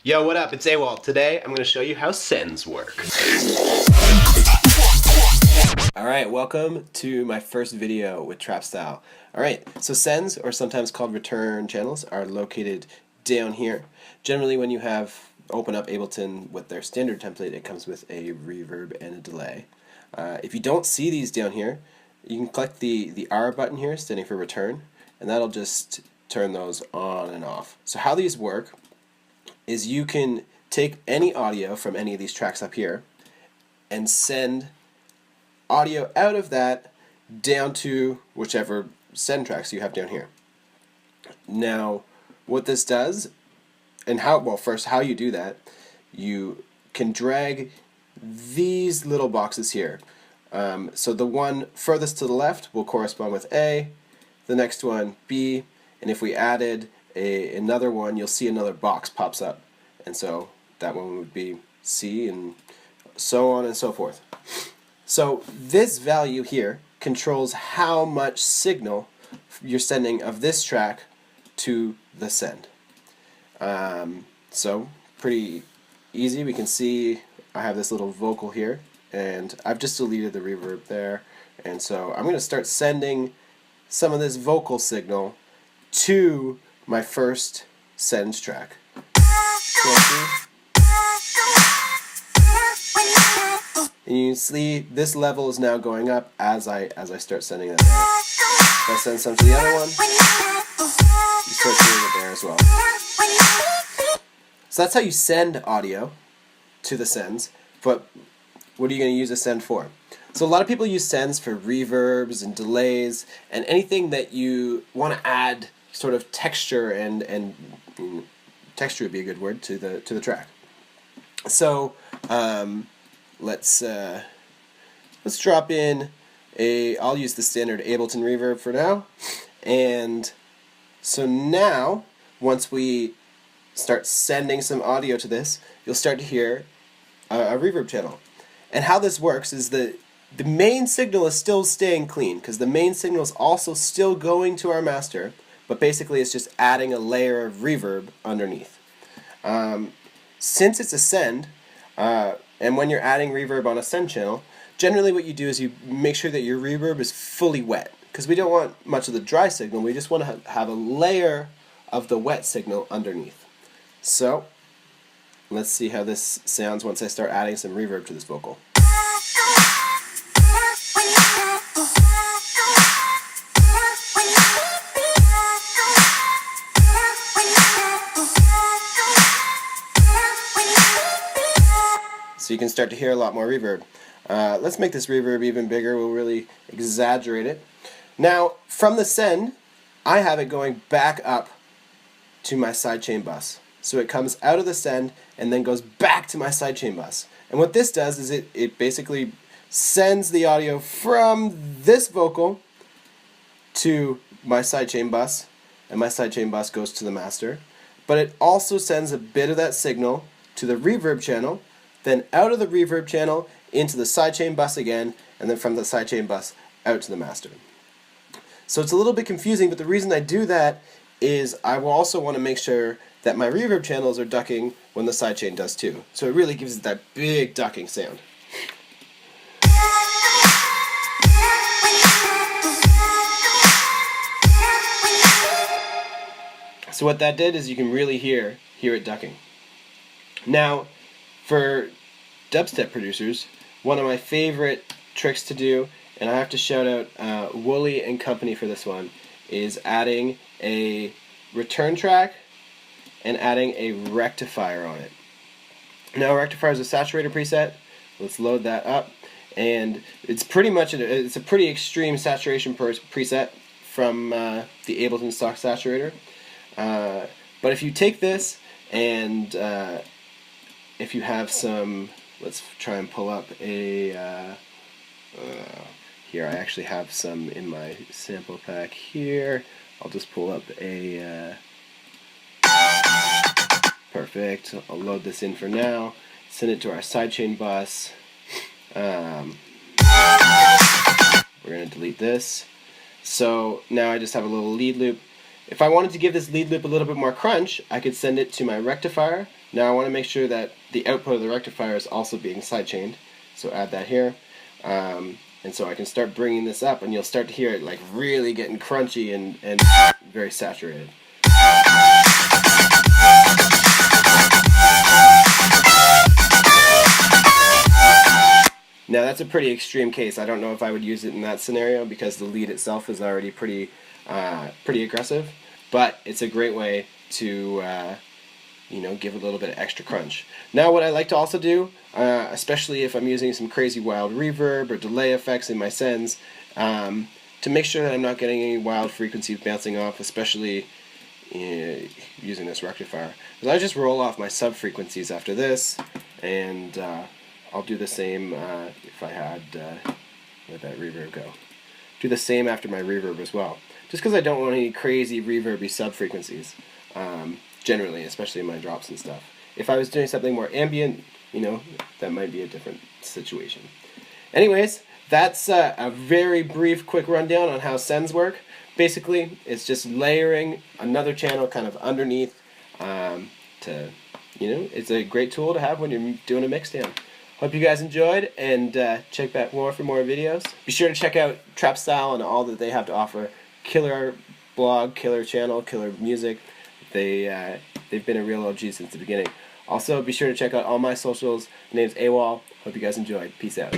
Yo, what up? It's AWAL. Today I'm going to show you how sends work. Alright, welcome to my first video with TrapStyle. Alright, so sends, or sometimes called return channels, are located down here. Generally when you open up Ableton with their standard template, it comes with a reverb and a delay. If you don't see these down here, you can click the R button here, standing for return, and that'll just turn those on and off. So how these work is you can take any audio from any of these tracks up here and send audio out of that down to whichever send tracks you have down here. Now what this does, and first how you do that, you can drag these little boxes here. So the one furthest to the left will correspond with A, the next one B, and if we added another one, you'll see another box pops up, and so that one would be C, and so on and so forth. So this value here controls how much signal you're sending of this track to the send. So pretty easy. We can see I have this little vocal here, and I've just deleted the reverb there, and so I'm going to start sending some of this vocal signal to my first send track. And you can see this level is now going up as I start sending that there. If I send some to the other one, you start hearing it there as well. So that's how you send audio to the sends, but what are you going to use a send for? So a lot of people use sends for reverbs and delays and anything that you want to add sort of texture, and texture would be a good word, to the track. So let's drop in I'll use the standard Ableton reverb for now, and so now once we start sending some audio to this, you'll start to hear a reverb channel. And how this works is the main signal is still staying clean, because the main signal is also still going to our master, but basically it's just adding a layer of reverb underneath. Since it's a send, and when you're adding reverb on a send channel, generally what you do is you make sure that your reverb is fully wet, because we don't want much of the dry signal, we just want to have a layer of the wet signal underneath. So let's see how this sounds once I start adding some reverb to this vocal. So you can start to hear a lot more reverb. Let's make this reverb even bigger. We'll really exaggerate it. Now, from the send, I have it going back up to my sidechain bus. So it comes out of the send and then goes back to my sidechain bus. And what this does is it basically sends the audio from this vocal to my sidechain bus, and my sidechain bus goes to the master. But it also sends a bit of that signal to the reverb channel, then out of the reverb channel into the sidechain bus again, and then from the sidechain bus out to the master. So it's a little bit confusing, but the reason I do that is I will also want to make sure that my reverb channels are ducking when the sidechain does too. So it really gives it that big ducking sound. So what that did is you can really hear it ducking. Now, for dubstep producers, one of my favorite tricks to do, and I have to shout out Wooly and Company for this one, is adding a return track and adding a rectifier on it. Now, a rectifier is a saturator preset. Let's load that up, and it's pretty much it's a pretty extreme saturation preset from the Ableton stock saturator. But if you take this and if you have some, let's try and pull up a, here I actually have some in my sample pack here. I'll just pull up a, perfect, I'll load this in for now, send it to our sidechain bus. We're going to delete this. So now I just have a little lead loop. If I wanted to give this lead loop a little bit more crunch, I could send it to my rectifier, Now I want to make sure that the output of the rectifier is also being sidechained, so add that here. And so I can start bringing this up, and you'll start to hear it like really getting crunchy and very saturated. Now that's a pretty extreme case. I don't know if I would use it in that scenario because the lead itself is already pretty aggressive, but it's a great way to give a little bit of extra crunch. Now what I like to also do, especially if I'm using some crazy wild reverb or delay effects in my sends, to make sure that I'm not getting any wild frequencies bouncing off, especially using this rectifier, is I just roll off my sub frequencies after this, and I'll do the same if I had, where'd that reverb go? Do the same after my reverb as well, just because I don't want any crazy reverby sub frequencies. Generally, especially in my drops and stuff. If I was doing something more ambient, that might be a different situation. Anyways, that's a very brief, quick rundown on how sends work. Basically, it's just layering another channel kind of underneath it's a great tool to have when you're doing a mixdown. Hope you guys enjoyed, and check back for more videos. Be sure to check out TrapStyle and all that they have to offer. Killer blog, killer channel, killer music. They've been a real OG since the beginning. Also, be sure to check out all my socials. My name's AWAL. Hope you guys enjoyed. Peace out.